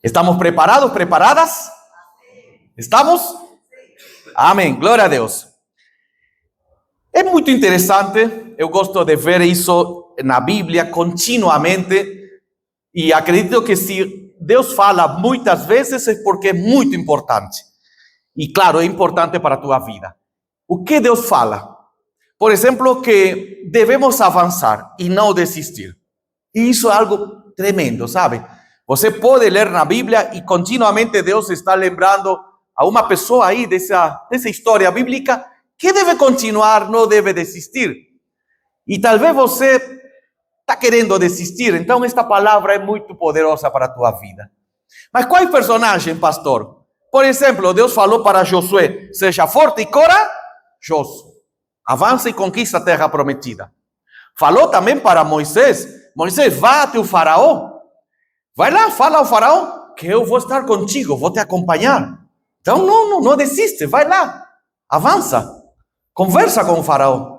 ¿Estamos preparados, preparadas? ¿Estamos? Amém, glória a Deus. É muito interessante, eu gosto de ver isso na Bíblia continuamente, e acredito que se Deus fala muitas vezes é porque é muito importante. E claro, é importante para a tua vida. O que Deus fala? Por exemplo, que devemos avançar e não desistir. E isso é algo tremendo, sabe? Você pode ler na Bíblia e continuamente Deus está lembrando a uma pessoa aí dessa história bíblica que deve continuar, não deve desistir. E talvez você está querendo desistir, então esta palavra é muito poderosa para a tua vida. Mas qual personagem, pastor? Por exemplo, Deus falou para Josué: seja forte e corajoso, avança e conquista a terra prometida. Falou também para Moisés: Moisés, vá até o faraó. Vai lá, fala ao faraó que eu vou estar contigo, vou te acompanhar. Então não desiste, vai lá, avança, conversa com o faraó.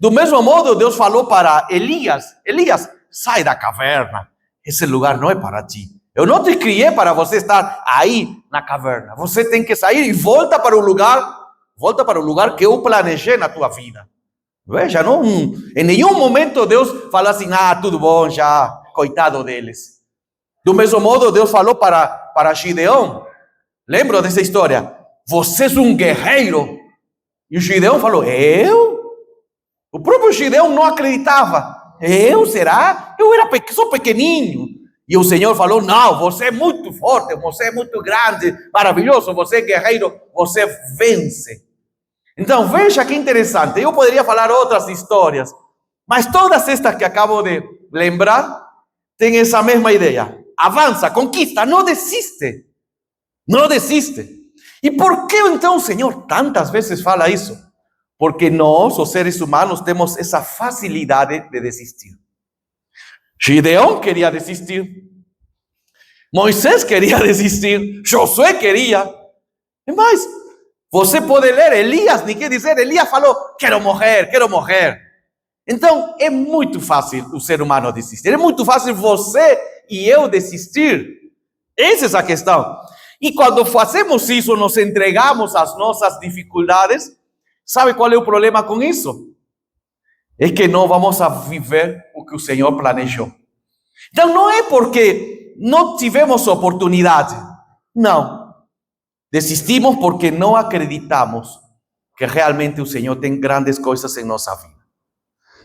Do mesmo modo, Deus falou para Elias: Elias, sai da caverna, esse lugar não é para ti. Eu não te criei para você estar aí na caverna. Você tem que sair e volta para o lugar que eu planejei na tua vida. Veja, não, em nenhum momento Deus fala assim: tudo bom, já, coitado deles. Do mesmo modo, Deus falou para Gideão. Lembra dessa história? Você é um guerreiro. E o Gideão falou: eu? O próprio Gideão não acreditava. Eu, será? Sou pequenininho. E o Senhor falou: não, você é muito forte, você é muito grande, maravilhoso, você é guerreiro, você vence. Então, veja que interessante. Eu poderia falar outras histórias, mas todas estas que acabo de lembrar têm essa mesma ideia. Avança, conquista, não desiste. Não desiste. E por que então o Senhor tantas vezes fala isso? Porque nós, os seres humanos, temos essa facilidade de desistir. Gideão queria desistir. Moisés queria desistir. Josué queria. Mas você pode ler Elias, nem quer dizer, Elias falou: quero morrer, quero morrer. Então, é muito fácil o ser humano desistir. É muito fácil você e eu desistir. Essa é a questão. E quando fazemos isso, nos entregamos às nossas dificuldades. Sabe qual é o problema com isso? É que não vamos a viver o que o Senhor planejou. Então, não é porque não tivemos oportunidade. Não. Desistimos porque não acreditamos que realmente o Senhor tem grandes coisas em nossa vida.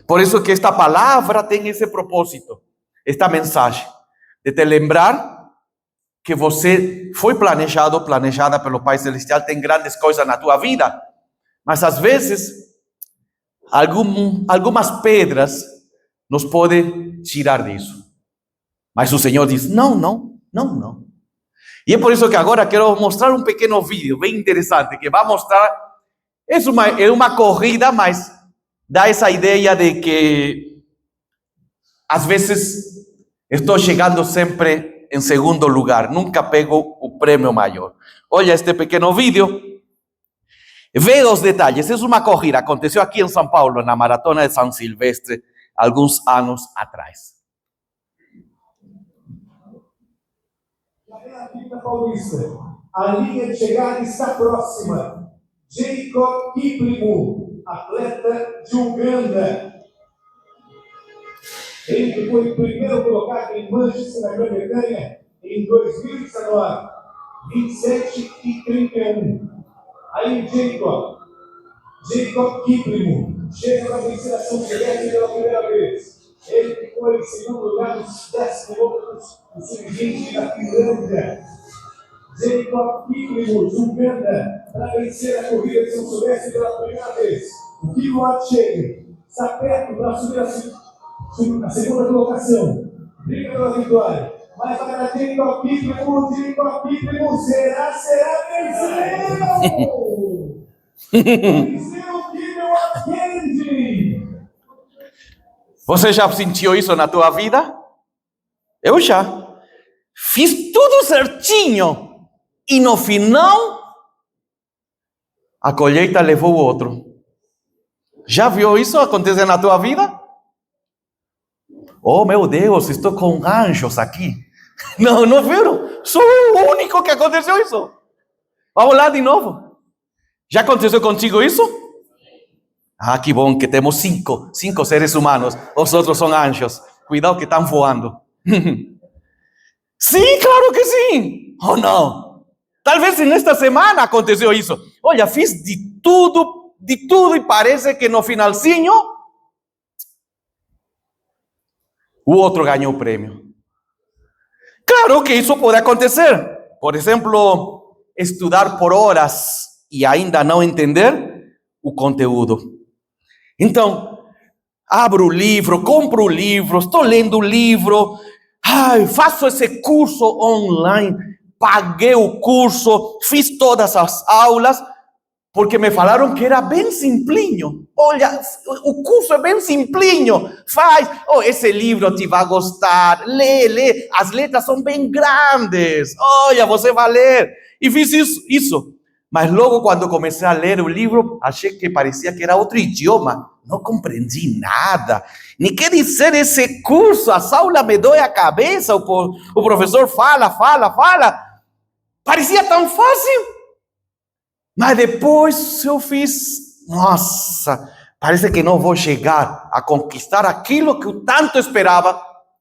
Por isso que esta palavra tem esse propósito, esta mensagem, de te lembrar que você foi planejada pelo Pai Celestial, tem grandes coisas na tua vida, mas às vezes algumas pedras nos podem tirar disso. Mas o Senhor diz: não. E é por isso que agora quero mostrar um pequeno vídeo bem interessante, que vai mostrar, é uma corrida, mas dá essa ideia de que às vezes estou chegando sempre em segundo lugar, nunca pego o prêmio maior. Olha este pequeno vídeo, vê os detalhes. É uma corrida, aconteceu aqui em São Paulo, na Maratona de São Silvestre, alguns anos atrás. Na Avenida Paulista, a linha de chegada está próxima. Jacob Kiplimo, atleta de Uganda. Ele que foi primeiro colocado em Manchester, na Grã-Bretanha, em 2019, 27 e 31. Aí Jacob Kiplimo chega para vencer a São Silvestre pela primeira vez. Ele que foi em segundo lugar nos 10 quilômetros do sub-20 da Finlândia. Jacob Kiplimo, de Uganda, para vencer a corrida de São Silvestre pela primeira vez. O Kiplimo chega, está perto para subir a segunda colocação. Briga pela vitória. Mas para Jacob Kiplimo será venceu! Venceu o Kiplimo Kennedy! Você já sentiu isso na tua vida? Eu já. Fiz tudo certinho. E no final, a colheita levou o outro. Já viu isso acontecer na tua vida? Oh, meu Deus, estou com anjos aqui. Não, não viram? Sou o único que aconteceu isso. Vamos lá de novo. Já aconteceu contigo isso? Ah, que bom que temos cinco seres humanos. Os outros são anjos. Cuidado que estão voando. Sim, claro que sim. Oh, não. Talvez nesta semana aconteceu isso. Olha, fiz de tudo e parece que no finalzinho o outro ganhou o prêmio. Claro que isso pode acontecer. Por exemplo, estudar por horas e ainda não entender o conteúdo. Então, abro o livro, compro o livro, estou lendo o livro, faço esse curso online, paguei o curso, fiz todas as aulas, porque me falaram que era bem simplinho. Olha, o curso é bem simplinho. Faz, esse livro te vai gostar. Lê. As letras são bem grandes. Olha, você vai ler. E fiz isso. Mas logo quando comecei a ler o livro, achei que parecia que era outro idioma. Não compreendi nada. Nem quer dizer esse curso. A aula me dói a cabeça. O professor fala. Parecia tão fácil. Mas depois eu fiz, nossa, parece que não vou chegar a conquistar aquilo que eu tanto esperava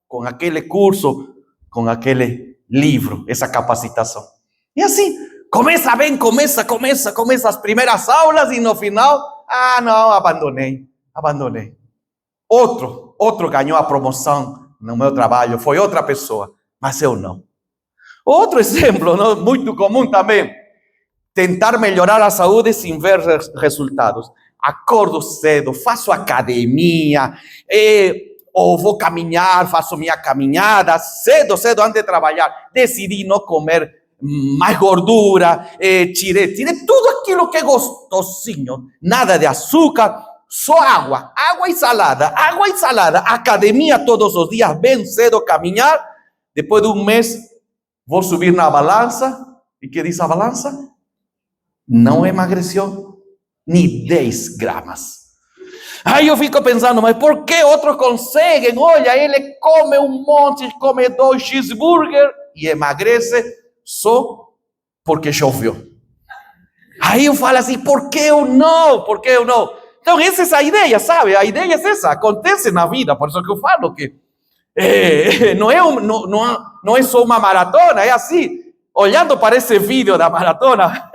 com aquele curso, com aquele livro, essa capacitação. E assim, começa bem, começa as primeiras aulas e no final, não, abandonei. Outro ganhou a promoção no meu trabalho, foi outra pessoa, mas eu não. Outro exemplo, muito comum também. Tentar melhorar a saúde sem ver resultados. Acordo cedo, faço academia, ou vou caminhar, faço minha caminhada, cedo antes de trabalhar. Decidi não comer mais gordura, tirei tudo aquilo que é gostosinho. Nada de açúcar, só água e salada. Academia todos os dias, bem cedo, caminhar. Depois de um mês, vou subir na balança. E que diz a balança? Não emagreceu nem 10 gramas. Aí eu fico pensando, mas por que outros conseguem? Olha, ele come um monte, come 2 cheeseburgers e emagrece só porque choveu. Aí eu falo assim, por que eu não? Então essa é a ideia, sabe? A ideia é essa, acontece na vida. Por isso que eu falo que não é só uma maratona, é assim. Olhando para esse vídeo da maratona,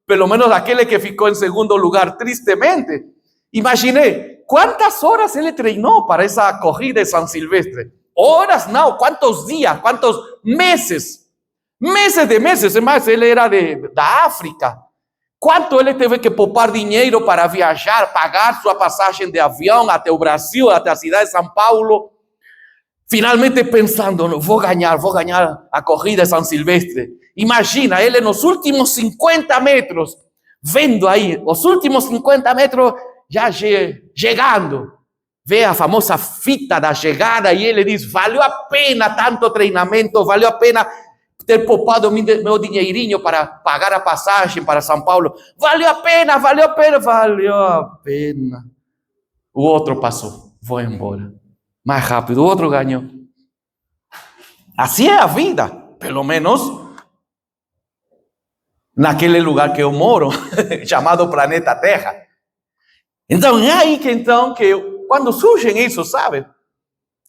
pelo menos aquele que ficou em segundo lugar, tristemente, imaginei quantas horas ele treinou para essa corrida de São Silvestre. Horas não, quantos dias, quantos meses. Meses, mas ele era da África. Quanto ele teve que poupar dinheiro para viajar, pagar sua passagem de avião até o Brasil, até a cidade de São Paulo. Finalmente pensando, vou ganhar a corrida de São Silvestre. Imagina, ele nos últimos 50 metros, vendo aí, os últimos 50 metros, já chegando. Vê a famosa fita da chegada e ele diz, valeu a pena tanto treinamento, valeu a pena ter poupado meu dinheirinho para pagar a passagem para São Paulo. Valeu a pena. O outro passou, vou embora. Mais rápido, o outro ganhou. Assim é a vida, pelo menos naquele lugar que eu moro, chamado planeta Terra. Então é aí que quando surgem isso, sabe?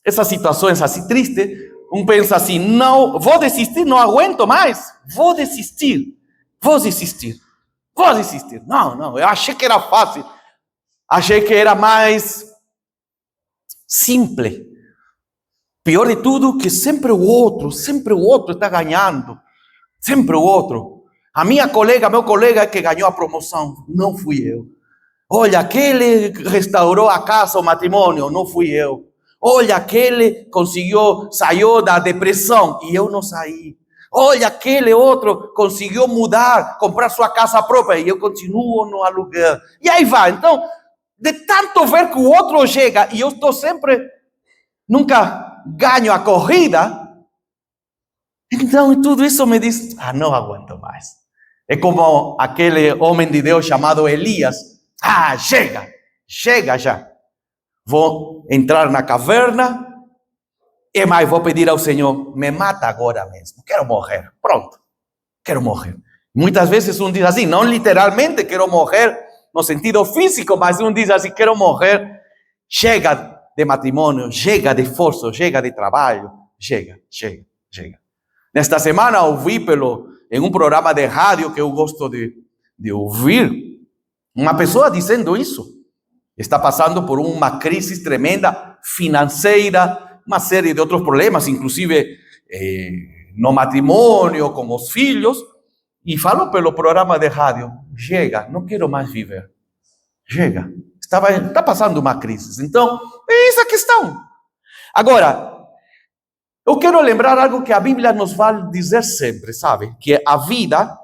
Essas situações assim tristes, pensa assim, não, vou desistir, não aguento mais, vou desistir. Não, eu achei que era fácil, achei que era mais simples. Pior de tudo, que sempre o outro está ganhando. Sempre o outro. Meu colega que ganhou a promoção, não fui eu. Olha, aquele restaurou a casa, o matrimônio, não fui eu. Olha, aquele saiu da depressão e eu não saí. Olha, aquele outro conseguiu comprar sua casa própria e eu continuo no aluguel. E aí vai. Então, de tanto ver que o outro chega e eu estou nunca ganho a corrida, então tudo isso me diz, não aguento mais. É como aquele homem de Deus chamado Elias. Chega já. Vou entrar na caverna, que mais? Vou pedir ao Senhor, me mata agora mesmo. Quero morrer. Pronto. Quero morrer. Muitas vezes um diz assim, não literalmente quero morrer no sentido físico, mas um diz assim, quero morrer. Chega de matrimônio, chega de esforço, chega de trabalho. Chega. Nesta semana ouvi em um programa de rádio que eu gosto de ouvir, uma pessoa dizendo isso. Está passando por uma crise tremenda financeira, uma série de outros problemas, inclusive no matrimônio, com os filhos, e falou pelo programa de rádio, chega, não quero mais viver. Chega, está passando uma crise. Então, é essa a questão. Agora, eu quero lembrar algo que a Bíblia nos vai dizer sempre, sabe? Que a vida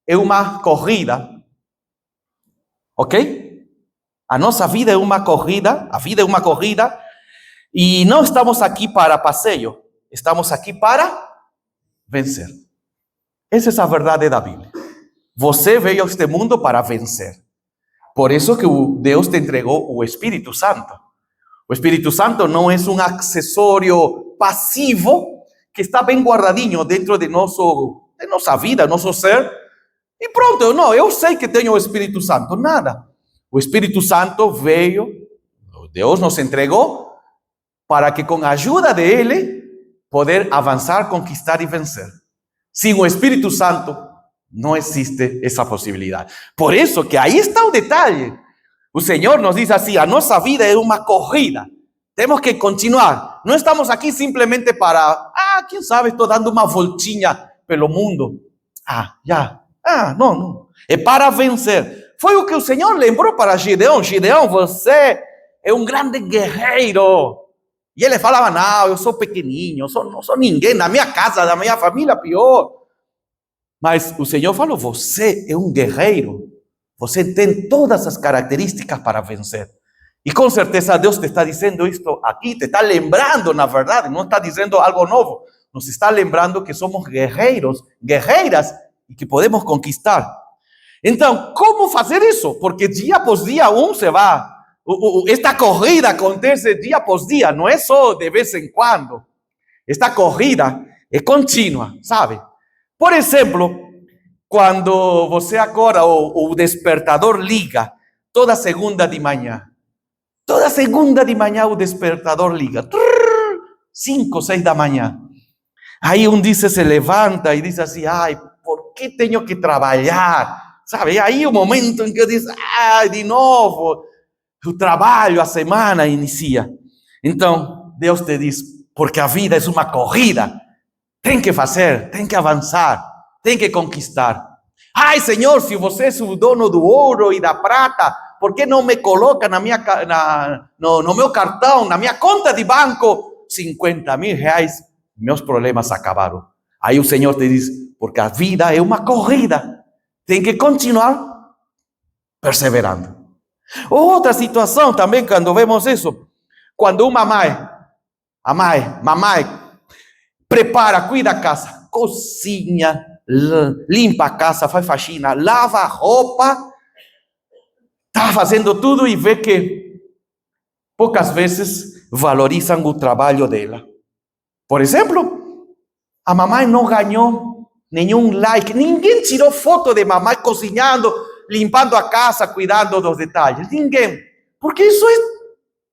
é uma corrida, ok? A nossa vida é uma corrida, a vida é uma corrida, e não estamos aqui para passeio, estamos aqui para vencer. Essa é a verdade da Bíblia. Você veio a este mundo para vencer. Por isso que Deus te entregou o Espírito Santo. O Espírito Santo não é um acessório passivo que está bem guardadinho dentro de nossa vida, nosso ser. E pronto, eu sei que tenho o Espírito Santo. Nada. O Espírito Santo veio, Deus nos entregou, para que com a ajuda dele, poder avançar, conquistar e vencer. Sem o Espírito Santo, não existe essa possibilidade. Por isso que aí está o detalhe. O Senhor nos diz assim, a nossa vida é uma corrida. Temos que continuar. Não estamos aqui simplesmente para, quem sabe, estou dando uma voltinha pelo mundo. Não. É para vencer. Foi o que o Senhor lembrou para Gideão. Gideão, você é um grande guerreiro. E ele falava, não, eu sou pequenininho, não sou ninguém. Na minha casa, na minha família, pior. Mas o Senhor falou, você é um guerreiro. Você tem todas as características para vencer. E com certeza Deus te está dizendo isto aqui, te está lembrando, na verdade, não está dizendo algo novo. Nos está lembrando que somos guerreiros, guerreiras, e que podemos conquistar. Então, como fazer isso? Porque dia após dia se vai. Esta corrida acontece dia após dia, não é só de vez em quando. Esta corrida é contínua, sabe? Por exemplo, quando você acorda, o despertador liga, toda segunda de manhã. Toda segunda de manhã o despertador liga. 5, 6 da manhã. Aí um dia se levanta e diz assim, por que tenho que trabalhar? Sabe, aí o momento em que diz, de novo, o trabalho, a semana inicia. Então, Deus te diz, porque a vida é uma corrida, tem que fazer, tem que avançar, tem que conquistar. Senhor, se você é o dono do ouro e da prata, por que não me coloca no meu cartão, na minha conta de banco, 50.000 reais? Meus problemas acabaram. Aí o Senhor te diz, porque a vida é uma corrida. Tem que continuar perseverando. Outra situação também, quando vemos isso, quando uma mamãe, prepara, cuida da casa, cozinha, limpa a casa, faz faxina, lava a roupa, está fazendo tudo e vê que poucas vezes valorizam o trabalho dela. Por exemplo, a mamãe não ganhou nenhum like, ninguém tirou foto de mamãe cozinhando, limpando a casa, cuidando dos detalhes, ninguém, porque isso é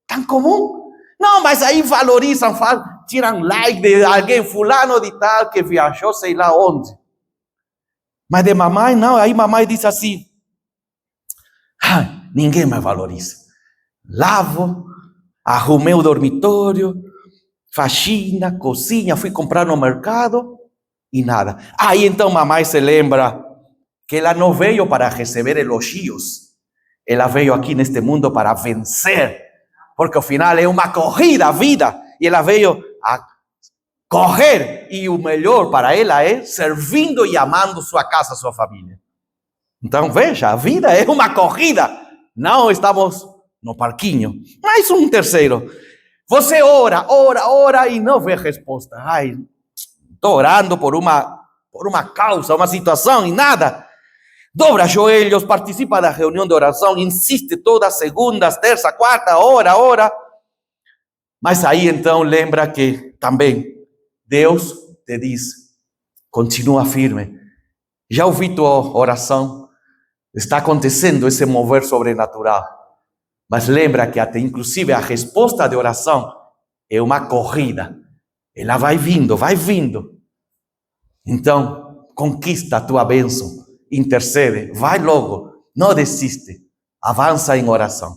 tão comum. Não, mas aí valorizam, tiram like de alguém, fulano de tal, que viajou sei lá onde. Mas de mamãe não, aí mamãe diz assim, ninguém me valoriza. Lavo, arrumei o dormitório, faxina, cozinha, fui comprar no mercado, e nada. Aí então mamãe se lembra que ela não veio para receber elogios. Ela veio aqui neste mundo para vencer. Porque ao final é uma corrida a vida. E ela veio a correr. E o melhor para ela é servindo e amando sua casa, sua família. Então veja, a vida é uma corrida. Não estamos no parquinho. Mais um terceiro. Você ora e não vê resposta. Estou orando por uma causa, uma situação e nada. Dobra joelhos, participa da reunião de oração, insiste todas segundas, terça, quarta, ora. Mas aí então lembra que também Deus te diz, continua firme. Já ouvi tua oração, está acontecendo esse mover sobrenatural. Mas lembra que até inclusive a resposta de oração é uma corrida. Ela vai vindo, vai vindo. Então, conquista a tua bênção, intercede, vai logo, não desiste, avança em oração.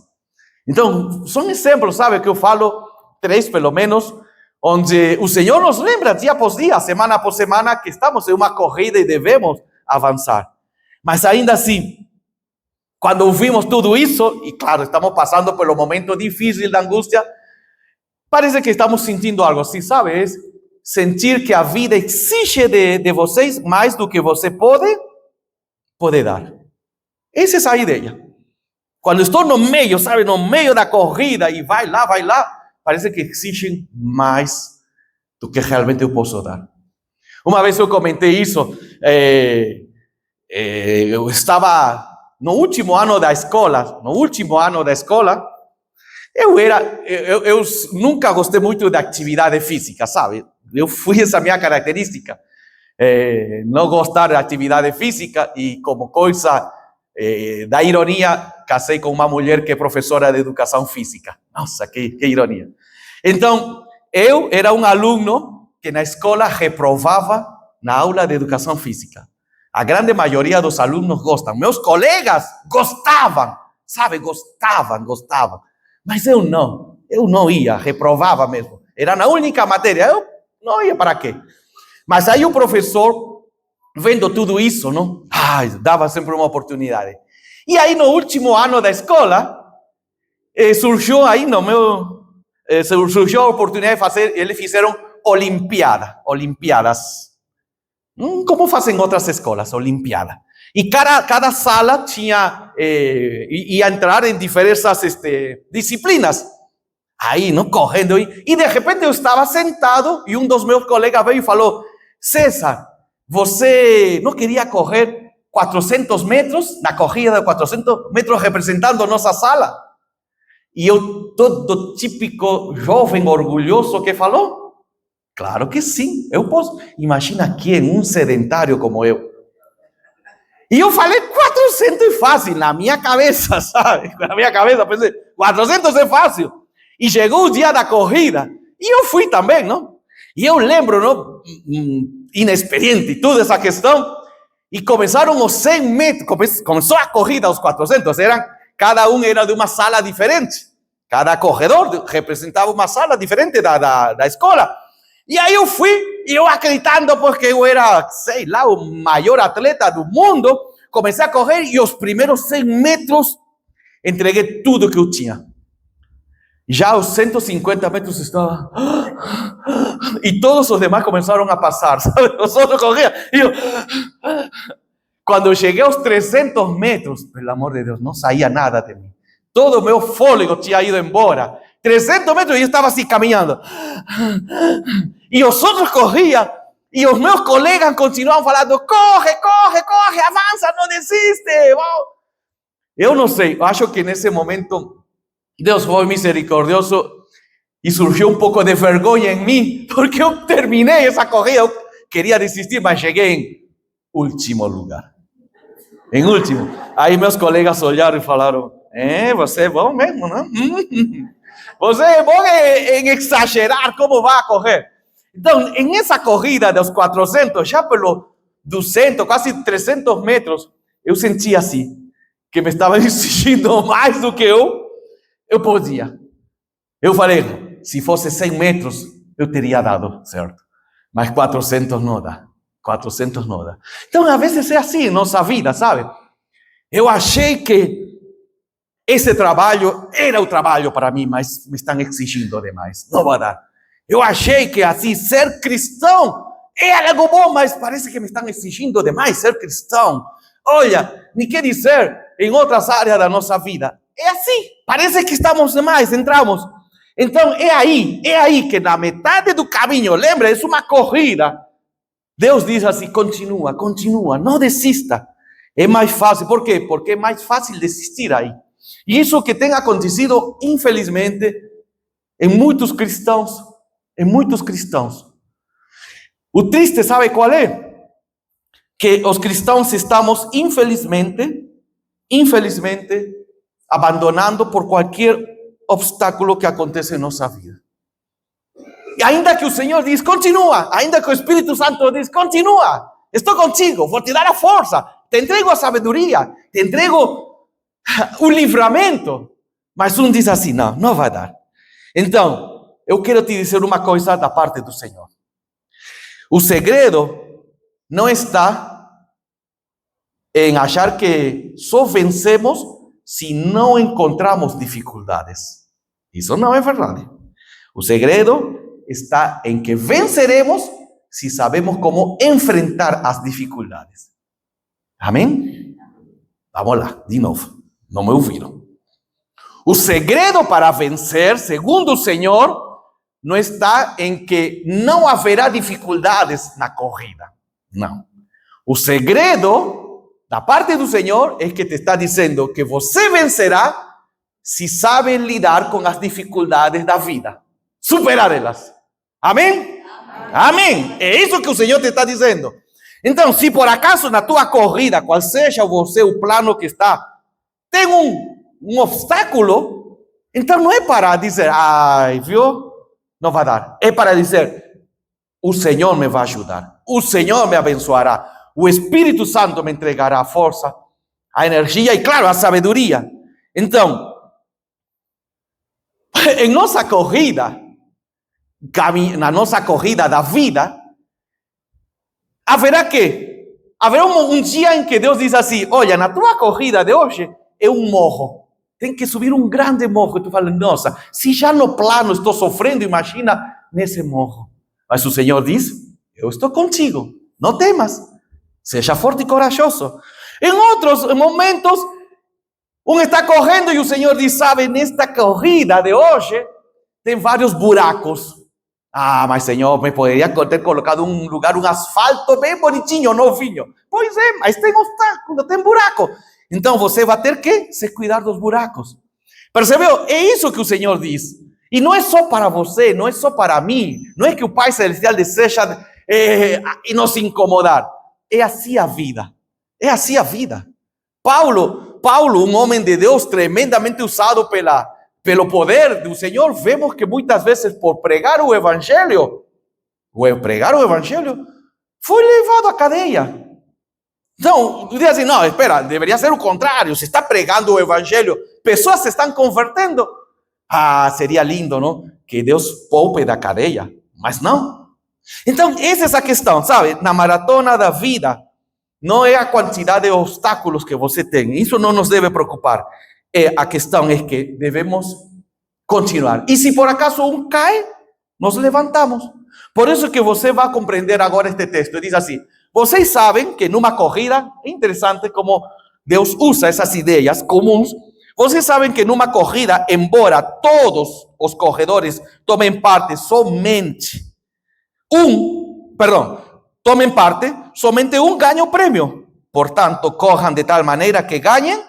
Então, são exemplos, sabe, que eu falo, 3 pelo menos, onde o Senhor nos lembra dia após dia, semana após semana, que estamos em uma corrida e devemos avançar. Mas ainda assim, quando ouvimos tudo isso, e claro, estamos passando pelo momento difícil da angústia, parece que estamos sentindo algo assim, sabe? É sentir que a vida exige de vocês mais do que você pode dar. Essa é a ideia. Quando estou no meio, sabe, no meio da corrida e vai lá, parece que exigem mais do que realmente eu posso dar. Uma vez eu comentei isso, eu estava no último ano da escola, eu nunca gostei muito da atividade física, sabe? Eu fui essa minha característica, não gostar da atividade física e como coisa da ironia, casei com uma mulher que é professora de educação física. Nossa, que ironia. Então, eu era um aluno que na escola reprovava na aula de educação física. A grande maioria dos alunos gostam. Meus colegas gostavam, sabe? Gostavam. Mas eu não ia, reprovava mesmo. Era na única matéria, eu não ia para quê? Mas aí o professor, vendo tudo isso, não? Dava sempre uma oportunidade. E aí no último ano da escola, surgiu a oportunidade de fazer, eles fizeram Olimpíadas. Como fazem outras escolas, Olimpíada. E cada sala ia entrar em diversas disciplinas. Aí, não correndo. E de repente eu estava sentado e um dos meus colegas veio e falou: César, você não queria correr 400 metros, na corrida de 400 metros representando nossa sala? E eu, todo típico jovem orgulhoso que falou: claro que sim, eu posso. Imagina quem, um sedentário como eu. E eu falei, 400 é fácil, na minha cabeça, sabe? Na minha cabeça, pensei, 400 é fácil. E chegou o dia da corrida, e eu fui também, não? E eu lembro, não? Inexperiente, toda essa questão, e começaram os 100 metros, começou a corrida aos 400, cada um era de uma sala diferente, cada corredor representava uma sala diferente da escola. E aí eu fui, e eu acreditando, porque eu era, sei lá, o maior atleta do mundo, comecei a correr, e os primeiros 100 metros, entreguei tudo que eu tinha. Já aos 150 metros estava... E todos os demais começaram a passar, sabe? Os outros corriam. E eu... Quando eu cheguei aos 300 metros, pelo amor de Deus, não saía nada de mim. Todo o meu fôlego tinha ido embora. 300 metros e eu estava assim, caminhando. E os outros corriam. E os meus colegas continuavam falando, corre, avança, não desiste. Eu não sei, eu acho que nesse momento... Deus foi misericordioso e surgiu um pouco de vergonha em mim, porque eu terminei essa corrida, eu queria desistir, mas cheguei em último lugar. Em último. Aí meus colegas olharam e falaram, você é bom mesmo, não? Você é bom em exagerar como vai correr. Então, em essa corrida dos 400, já pelo 200, quase 300 metros, eu senti assim, que me estava exigindo mais do que eu podia. Eu falei, se fosse 100 metros, eu teria dado, certo? Mas 400 não dá. 400 não dá. Então, às vezes é assim em nossa vida, sabe? Eu achei que esse trabalho era o trabalho para mim, mas me estão exigindo demais. Não vai dar. Eu achei que assim, ser cristão é algo bom, mas parece que me estão exigindo demais ser cristão. Olha, nem quer dizer em outras áreas da nossa vida. É assim, parece que estamos demais, entramos. Então, é aí que na metade do caminho, lembra, é uma corrida. Deus diz assim, continua, não desista. É mais fácil, por quê? Porque é mais fácil desistir aí. E isso que tem acontecido, infelizmente, em muitos cristãos. O triste, sabe qual é? Que os cristãos estamos, infelizmente, abandonando por qualquer obstáculo que acontece em nossa vida. E ainda que o Senhor diz, continua. Ainda que o Espírito Santo diz, continua. Estou contigo, vou te dar a força. Te entrego a sabedoria. Te entrego o livramento. Mas um diz assim, não vai dar. Então, eu quero te dizer uma coisa da parte do Senhor. O segredo não está em achar que só vencemos se não encontramos dificuldades. Isso não é verdade. O segredo está em que venceremos se sabemos como enfrentar as dificuldades. Amém? Vamos lá, de novo. Não me ouviram. O segredo para vencer, segundo o Senhor, não está em que não haverá dificuldades na corrida. Não. O segredo da parte do Senhor é que te está dizendo que você vencerá se sabe lidar com as dificuldades da vida. Superar elas. Amém? Amém. É isso que o Senhor te está dizendo. Então, se por acaso na tua corrida, qual seja você o plano que está, tem um obstáculo, então não é para dizer, viu? Não vai dar. É para dizer, o Senhor me vai ajudar. O Senhor me abençoará. O Espírito Santo me entregará a força, a energia e, claro, a sabedoria. Então, em nossa corrida, na nossa corrida da vida, haverá um dia em que Deus diz assim, olha, na tua corrida de hoje é um morro. Tem que subir um grande morro. E tu fala, nossa, se já no plano estou sofrendo, imagina nesse morro. Mas o Senhor diz, eu estou contigo, não temas. Seja forte e corajoso. Em outros momentos, está correndo e o Senhor diz, sabe, nesta corrida de hoje, tem vários buracos. Mas Senhor, me poderia ter colocado um lugar, um asfalto bem bonitinho, novinho. Pois é, mas tem obstáculo, tem buraco. Então você vai ter que se cuidar dos buracos. Percebeu? É isso que o Senhor diz. E não é só para você, não é só para mim. Não é que o Pai Celestial deseja nos incomodar. É assim a vida. É assim a vida. Paulo, um homem de Deus tremendamente usado pelo poder do Senhor, vemos que muitas vezes por pregar o Evangelho, foi levado à cadeia. Então, diz assim, não, espera, deveria ser o contrário. Se está pregando o Evangelho, pessoas se estão convertendo. Seria lindo, não? Que Deus poupe da cadeia. Mas não. Então, essa é essa questão, sabe? Na maratona da vida, não é a quantidade de obstáculos que você tem. Isso não nos deve preocupar. A questão é que devemos continuar. E se por acaso um cai, nos levantamos. Por isso que você vai compreender agora este texto. Diz assim, vocês sabem que numa corrida, é interessante como Deus usa essas ideias comuns. Vocês sabem que numa corrida, embora todos os corredores tomem parte somente um ganha o prêmio. Portanto, corram de tal maneira que ganhem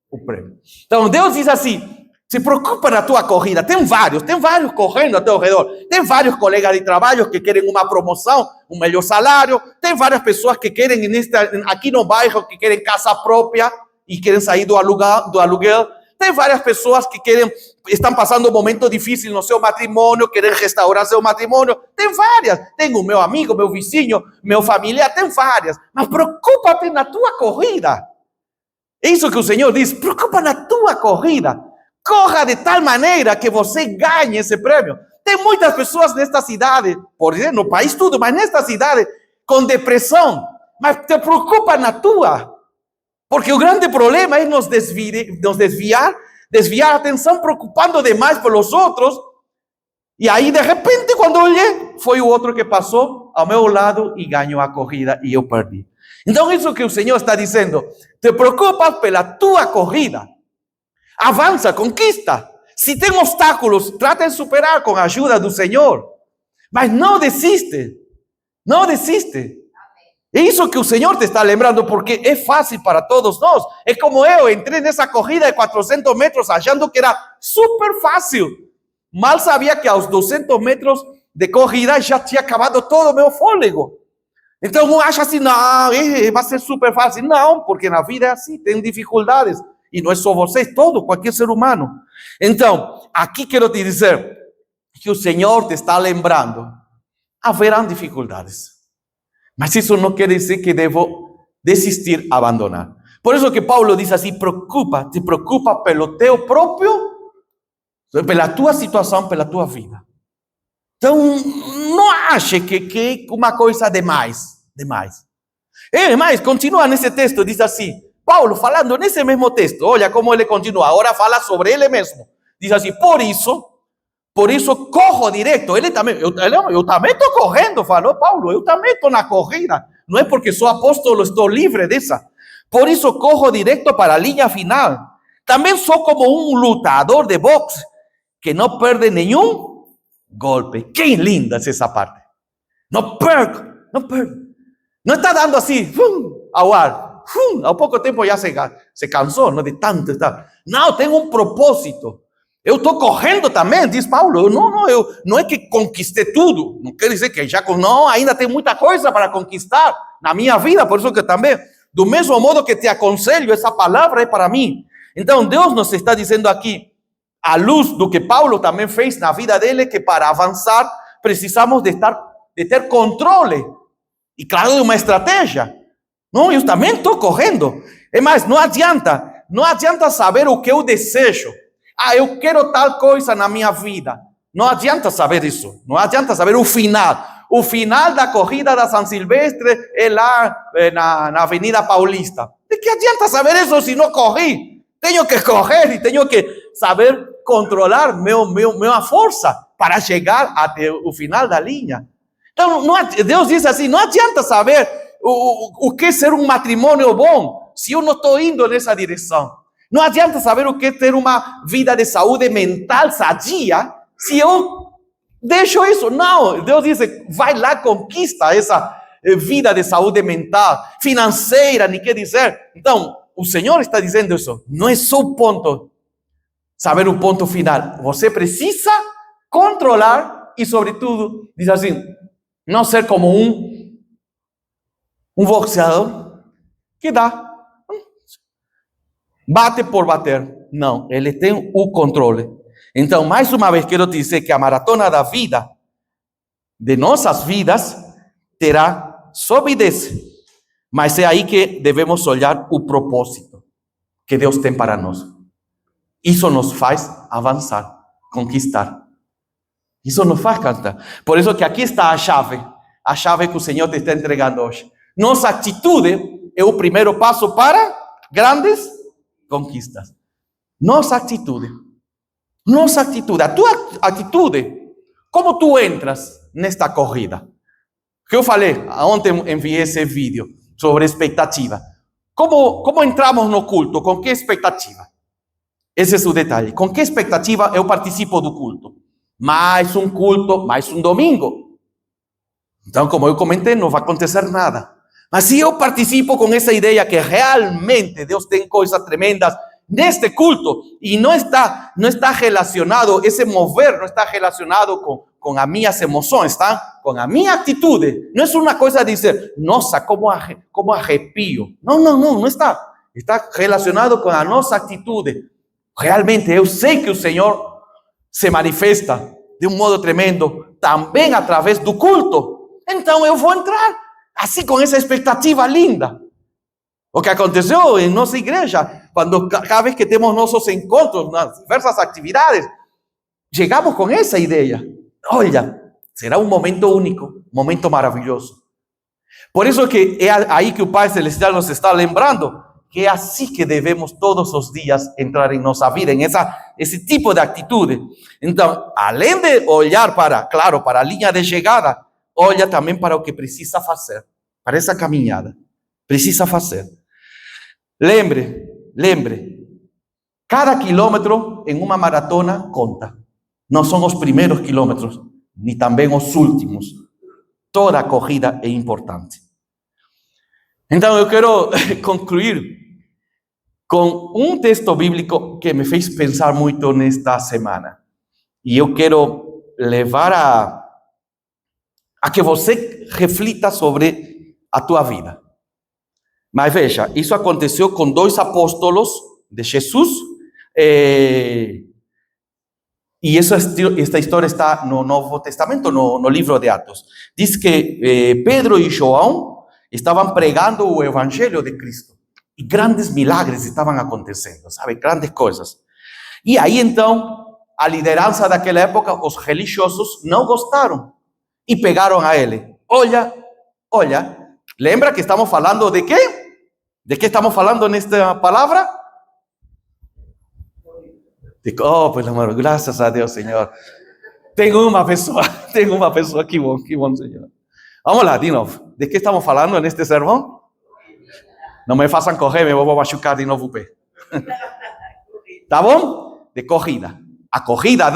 o prêmio. Então, Deus diz assim, se preocupa na tua corrida. Tem vários correndo ao teu redor. Tem vários colegas de trabalho que querem uma promoção, um melhor salário. Tem várias pessoas que querem, aqui no bairro, que querem casa própria e querem sair do aluguel. Tem várias pessoas que estão passando um momento difícil no seu matrimônio, querem restaurar seu matrimônio. Tem várias. Tem o meu amigo, meu vizinho, meu familiar, tem várias. Mas preocupa-te na tua corrida. É isso que o Senhor diz, preocupa na tua corrida. Corra de tal maneira que você ganhe esse prêmio. Tem muitas pessoas nesta cidade, por exemplo, no país tudo, mas nesta cidade, com depressão. Mas te preocupa na tua. Porque o grande problema é nos desviar a atenção preocupando demais pelos outros. E aí, de repente, quando olhei, foi o outro que passou ao meu lado e ganhou a corrida e eu perdi. Então, isso que o Senhor está dizendo, te preocupas pela tua corrida. Avança, conquista. Se tem obstáculos, trata de superar com a ajuda do Senhor. Mas não desiste. Não desiste. É isso que o Senhor te está lembrando, porque é fácil para todos nós. É como eu entrei nessa corrida de 400 metros achando que era super fácil. Mal sabia que aos 200 metros de corrida já tinha acabado todo o meu fôlego. Então um acha assim, não, vai ser super fácil. Não, porque na vida é assim, tem dificuldades. E não é só vocês, qualquer ser humano. Então, aqui quero te dizer que o Senhor te está lembrando. Haverão dificuldades. Mas isso não quer dizer que devo desistir, abandonar. Por isso que Paulo diz assim, te preocupa pelo teu próprio, pela tua situação, pela tua vida. Então, não ache que é uma coisa demais. Mas continua nesse texto, diz assim, Paulo falando nesse mesmo texto, olha como ele continua, agora fala sobre ele mesmo. Diz assim, por isso corro direto. Eu também estou correndo, falou Paulo, eu também estou na corrida. Não é porque sou apóstolo, estou livre dessa. Por isso corro direto para a linha final. Também sou como um lutador de boxe que não perde nenhum golpe. Que linda é essa parte. Não perco. Não está dando assim, ao ar. Ao pouco tempo já se cansou, não, de tanto estar. Não, tem um propósito. Eu estou correndo também, diz Paulo. Não é que conquistei tudo. Não quer dizer que já... Não, ainda tem muita coisa para conquistar na minha vida. Por isso que também, do mesmo modo que te aconselho, essa palavra é para mim. Então, Deus nos está dizendo aqui, à luz do que Paulo também fez na vida dele, que para avançar, precisamos de ter controle. E claro, de uma estratégia. Não, eu também estou correndo. É mais, não adianta saber o que eu desejo. Eu quero tal coisa na minha vida. Não adianta saber isso. Não adianta saber o final. O final da corrida da São Silvestre é lá na Avenida Paulista. De que adianta saber isso se não corri? Tenho que correr e tenho que saber controlar minha força para chegar até o final da linha. Então, Deus diz assim, não adianta saber o que é ser um matrimônio bom se eu não estou indo nessa direção. Não adianta saber o que é ter uma vida de saúde mental sadia se eu deixo isso. Não, Deus diz, vai lá, conquista essa vida de saúde mental, financeira, nem quer dizer. Então, o Senhor está dizendo isso. Não é só o ponto, saber o ponto final. Você precisa controlar e, sobretudo, diz assim, não ser como um boxeador que dá. Bate por bater. Não, ele tem o controle. Então, mais uma vez, quero te dizer que a maratona da vida, de nossas vidas, terá solidez. Mas é aí que devemos olhar o propósito que Deus tem para nós. Isso nos faz avançar, conquistar. Isso nos faz cantar. Por isso que aqui está a chave que o Senhor te está entregando hoje. Nossa atitude é o primeiro passo para grandes conquistas. Nossa atitude, a tua atitude, como tu entras nesta corrida? Que eu falei, ontem enviei esse vídeo sobre expectativa. Como entramos no culto? Com que expectativa? Esse é o detalhe. Com que expectativa eu participo do culto? Mais um culto, mais um domingo. Então, como eu comentei, não vai acontecer nada. Mas se eu participo com essa ideia que realmente Deus tem coisas tremendas neste culto e não está relacionado, esse mover não está relacionado com as minhas emoções, tá? Com a minha atitude. Não é uma coisa de dizer, nossa, como arrepio. Não está. Está relacionado com a nossa atitude. Realmente, eu sei que o Senhor se manifesta de um modo tremendo também através do culto. Então eu vou entrar assim com essa expectativa linda. O que aconteceu em nossa igreja, quando cada vez que temos nossos encontros nas diversas atividades, chegamos com essa ideia. Olha, será um momento único, um momento maravilhoso. Por isso que é aí que o Pai Celestial nos está lembrando que é assim que devemos todos os dias entrar em nossa vida, em esse tipo de atitude. Então, além de olhar para a linha de chegada, olha também para o que precisa fazer, para essa caminhada. Precisa fazer. Lembre, cada quilômetro em uma maratona conta. Não são os primeiros quilômetros, nem também os últimos. Toda a corrida é importante. Então, eu quero concluir com um texto bíblico que me fez pensar muito nesta semana. E eu quero levar a que você reflita sobre a tua vida. Mas veja, isso aconteceu com 2 apóstolos de Jesus, e esta história está no Novo Testamento, no livro de Atos. Diz que Pedro e João estavam pregando o evangelho de Cristo, e grandes milagres estavam acontecendo, sabe, grandes coisas. E aí então, a liderança daquela época, os religiosos, não gostaram e pegaram a ele. Olha, lembra que estamos falando de quê? ¿De qué estamos falando nesta palavra? Oh, pues amor, graças a Deus, Senhor. Tenho uma pessoa que bom, Senhor. Vamos lá, de novo. De que estamos falando neste sermão? Não me façam correr, me vou machucar de novo o pé. Tá bom? De corrida. A corrida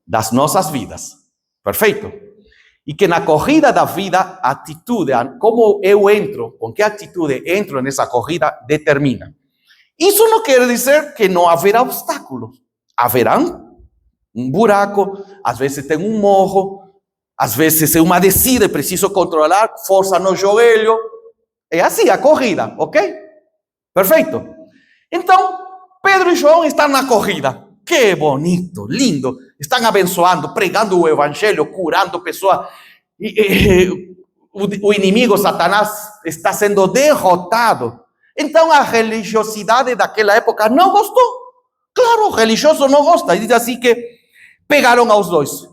das nossas vidas. Perfeito? E que na corrida da vida, a atitude, como eu entro, com que atitude entro nessa corrida, determina. Isso não quer dizer que não haverá obstáculos. Haverão um buraco, às vezes tem um morro, às vezes é uma descida, preciso controlar, força no joelho. É assim a corrida, ok? Perfeito. Então, Pedro e João estão na corrida. Que bonito, lindo. Estão abençoando, pregando o evangelho, curando pessoas. O inimigo, Satanás, está sendo derrotado. Então a religiosidade daquela época não gostou. Claro, o religioso não gosta. E diz assim que pegaram aos dois.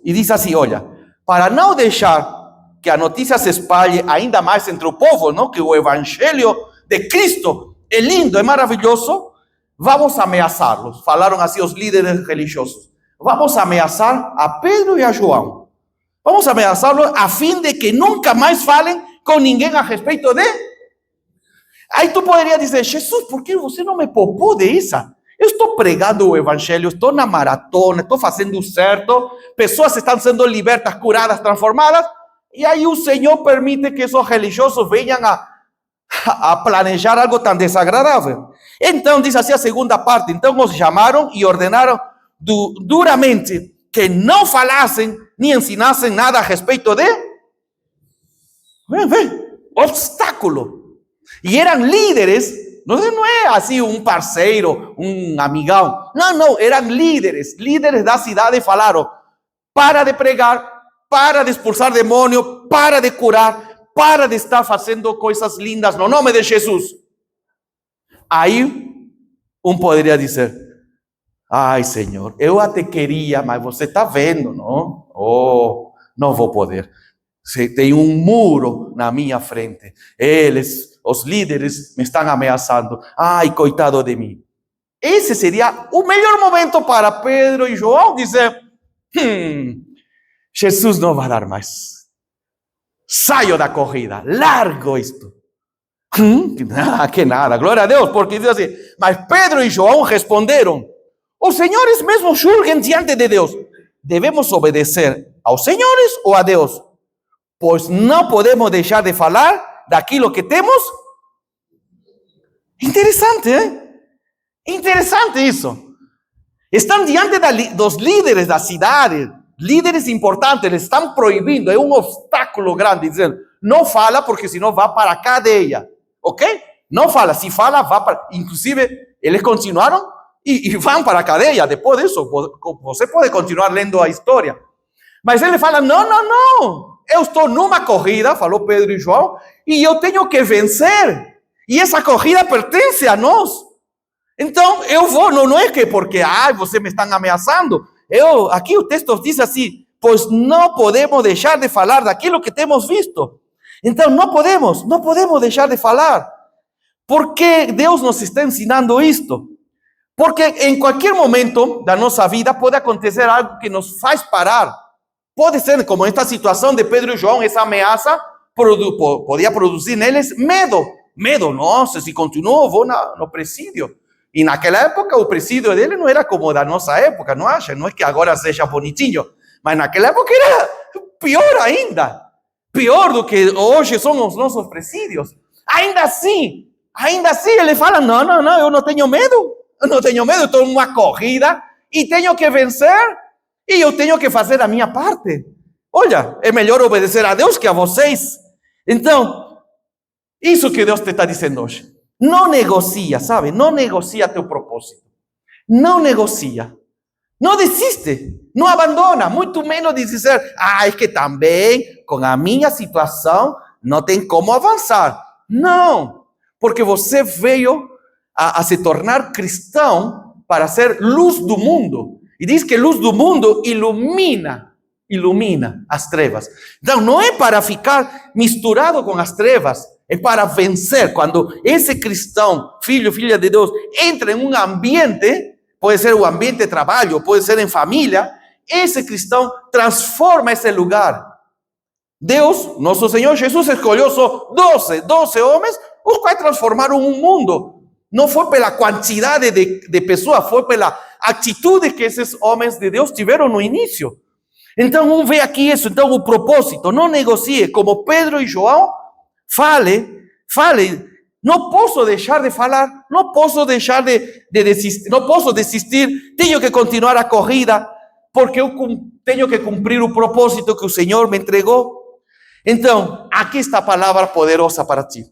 E diz assim, olha, para não deixar que a notícia se espalhe ainda mais entre o povo, não? Que o evangelho de Cristo é lindo, é maravilhoso, vamos ameaçá-los. Falaram assim os líderes religiosos. Vamos ameaçar a Pedro e a João. Vamos ameaçá-los a fim de que nunca mais falem com ninguém a respeito de... Aí tu poderia dizer, Jesus, por que você não me poupou disso? Eu estou pregando o evangelho, estou na maratona, estou fazendo certo, pessoas estão sendo libertas, curadas, transformadas, e aí o Senhor permite que esses religiosos venham a planejar algo tão desagradável. Então, diz assim a segunda parte, então os chamaram e ordenaram duramente que não falassem, nem ensinassem nada a respeito de... obstáculo. E eram líderes, não é assim um parceiro, um amigão. Não, eram líderes da cidade, falaram, para de pregar, para de expulsar demônio, para de curar, para de estar fazendo coisas lindas no nome de Jesus. Aí, poderia dizer, ai Senhor, eu até queria, mas você está vendo, não? Oh, não vou poder. Tem um muro na minha frente. Os líderes, me estão ameaçando. Ai, coitado de mim. Esse seria o melhor momento para Pedro e João dizer, Jesus não vai dar mais. Saio da corrida, largo isto. Que nada, glória a Deus, porque diz assim, mas Pedro e João responderam, os senhores mesmo julguem diante de Deus. Devemos obedecer aos senhores ou a Deus? Pois não podemos deixar de falar daquilo que temos. Interessante, hein? Interessante isso. Estão diante dos líderes da cidade, líderes importantes, eles estão proibindo, é um obstáculo grande, dizendo, não fala porque senão vai para a cadeia, ok? Não fala, se fala, vai para... Inclusive, eles continuaram e vão para a cadeia, depois disso, você pode continuar lendo a história. Mas ele fala, não, eu estou numa corrida, falou Pedro e João, e eu tenho que vencer. E essa corrida pertence a nós. Então, eu vou, não é que porque, você me está ameaçando. Aqui o texto diz assim, pois não podemos deixar de falar daquilo que temos visto. Então, não podemos deixar de falar. Por que Deus nos está ensinando isto? Porque em qualquer momento da nossa vida pode acontecer algo que nos faz parar. Pode ser, como esta situação de Pedro e João, essa ameaça podia produzir neles medo. Nossa, se continuo, vou no presídio. E naquela época, o presídio dele não era como da nossa época, não acha? Não é que agora seja bonitinho, mas naquela época era pior ainda. Pior do que hoje são os nossos presídios. Ainda assim, ele fala, não, eu não tenho medo. Eu não tenho medo, estou em uma corrida e tenho que vencer e eu tenho que fazer a minha parte. Olha, é melhor obedecer a Deus que a vocês. Então, isso que Deus te está dizendo hoje. Não negocia, sabe? Não negocia teu propósito. Não negocia. Não desiste. Não abandona. Muito menos de dizer, é que também com a minha situação não tem como avançar. Não. Porque você veio a se tornar cristão para ser luz do mundo. E diz que luz do mundo ilumina as trevas. Então, não é para ficar misturado com as trevas, é para vencer. Quando esse cristão, filho, filha de Deus, entra em um ambiente, pode ser um ambiente de trabalho, pode ser em família, esse cristão transforma esse lugar. Deus, nosso Senhor Jesus, escolheu só 12 homens, os quais transformaram um mundo. Não foi pela quantidade de pessoas, foi pela atitude que esses homens de Deus tiveram no início. Então, vamos ver aqui isso. Então, o propósito, não negocie, como Pedro e João, fale, não posso deixar de falar, não posso deixar de desistir, não posso desistir, tenho que continuar a corrida, porque eu tenho que cumprir o propósito que o Senhor me entregou. Então, aqui está a palavra poderosa para ti,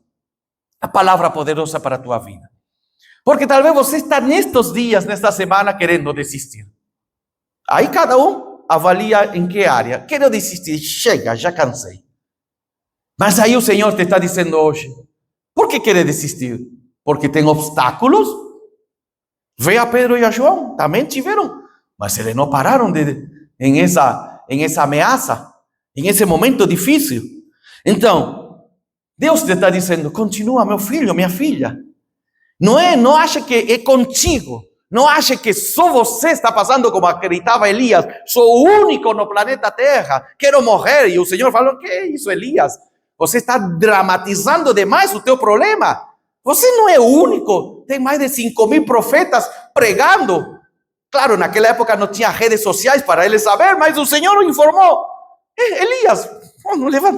a palavra poderosa para a tua vida. Porque talvez você está nestes dias, nesta semana, querendo desistir. Aí cada um avalia em que área. Quero desistir, chega, já cansei. Mas aí o Senhor te está dizendo hoje, por que quer desistir? Porque tem obstáculos? Vê a Pedro e a João, também tiveram. Mas eles não pararam em essa ameaça, em esse momento difícil. Então, Deus te está dizendo, continua, meu filho, minha filha. Não acha que é contigo. Não acha que só você está passando como acreditava Elias. Sou o único no planeta Terra. Quero morrer. E o Senhor falou, que é isso, Elias? Você está dramatizando demais o teu problema. Você não é o único. Tem mais de 5.000 profetas pregando. Claro, naquela época não tinha redes sociais para eles saber, mas o Senhor o informou. Elias,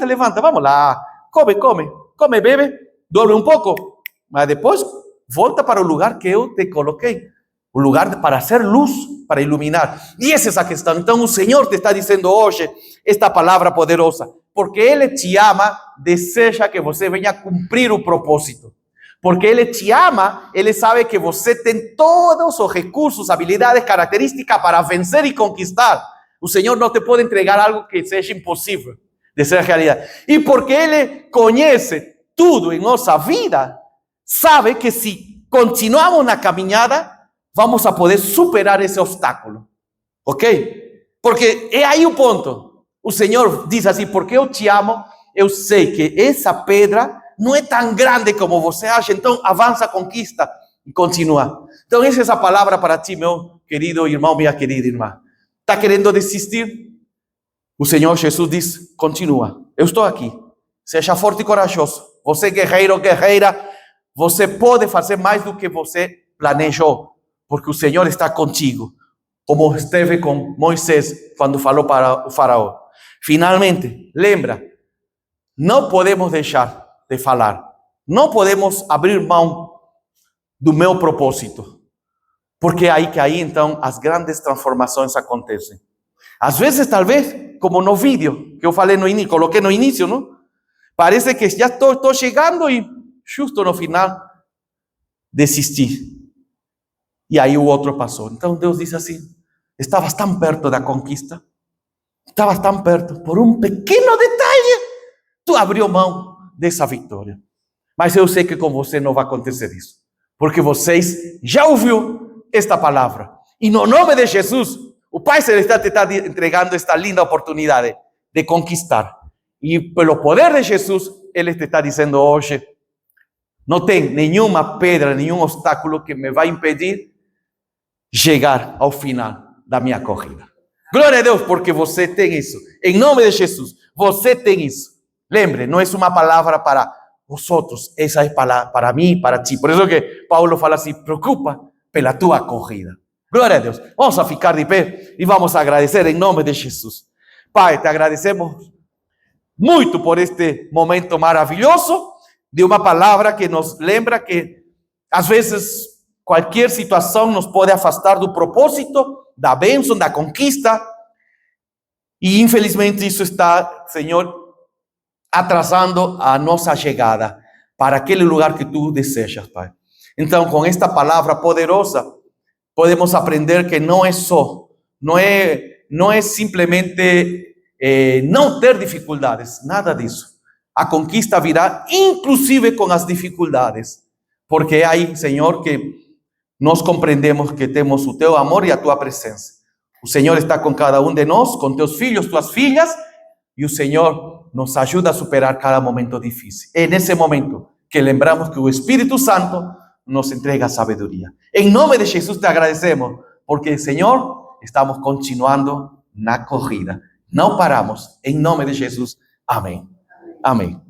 levanta, vamos lá. Come, bebe, dorme um pouco. Mas depois volta para o lugar que eu te coloquei. O lugar para ser luz, para iluminar. E essa é essa questão. Então o Senhor te está dizendo hoje esta palavra poderosa. Porque Ele te ama, deseja que você venha cumprir o propósito. Porque Ele te ama, Ele sabe que você tem todos os recursos, habilidades, características para vencer e conquistar. O Senhor não te pode entregar algo que seja impossível de ser realidade. E porque Ele conhece tudo em nossa vida, sabe que se continuamos na caminhada, vamos a poder superar esse obstáculo. Ok? Porque é aí o ponto. O Senhor diz assim, porque eu te amo, eu sei que essa pedra não é tão grande como você acha, então avança, conquista e continua. Então essa é essa palavra para ti, meu querido irmão, minha querida irmã. Está querendo desistir? O Senhor Jesus diz, continua, eu estou aqui. Seja forte e corajoso. Você guerreiro, guerreira, você pode fazer mais do que você planejou, porque o Senhor está contigo, como esteve com Moisés quando falou para o faraó. Finalmente, lembra, não podemos deixar de falar, não podemos abrir mão do meu propósito, porque é aí então as grandes transformações acontecem. Às vezes, talvez, como no vídeo que eu falei no início, coloquei no início, não? Parece que já estou chegando e justo no final desisti. E aí o outro passou. Então Deus diz assim, estavas tão perto da conquista, estavas tão perto, por um pequeno detalhe, tu abriu mão dessa vitória. Mas eu sei que com você não vai acontecer isso, porque vocês já ouviu esta palavra. E no nome de Jesus, o Pai Celestial te está entregando esta linda oportunidade de conquistar. E pelo poder de Jesus, Ele te está dizendo hoje, não tem nenhuma pedra, nenhum obstáculo que me vai impedir chegar ao final da minha corrida. Glória a Deus, porque você tem isso. Em nome de Jesus, você tem isso. Lembre, não é uma palavra para os outros, essa é para mim e para ti. Por isso que Paulo fala assim, preocupa pela tua corrida. Glória a Deus. Vamos a ficar de pé e vamos a agradecer em nome de Jesus. Pai, te agradecemos muito por este momento maravilhoso de uma palavra que nos lembra que às vezes qualquer situação nos pode afastar do propósito, da bênção, da conquista. E infelizmente isso está, Senhor, atrasando a nossa chegada para aquele lugar que tu desejas, Pai. Então, com esta palavra poderosa, podemos aprender que não é só, não é simplesmente não ter dificuldades, nada disso. A conquista virá inclusive com as dificuldades, porque é aí, Senhor, que nós compreendemos que temos o teu amor e a tua presença. O Senhor está com cada um de nós, com teus filhos, tuas filhas, e o Senhor nos ajuda a superar cada momento difícil. É nesse momento que lembramos que o Espírito Santo nos entrega a sabedoria. Em nome de Jesus te agradecemos, porque, Senhor, estamos continuando na corrida. Não paramos. Em nome de Jesus. Amém. Amém.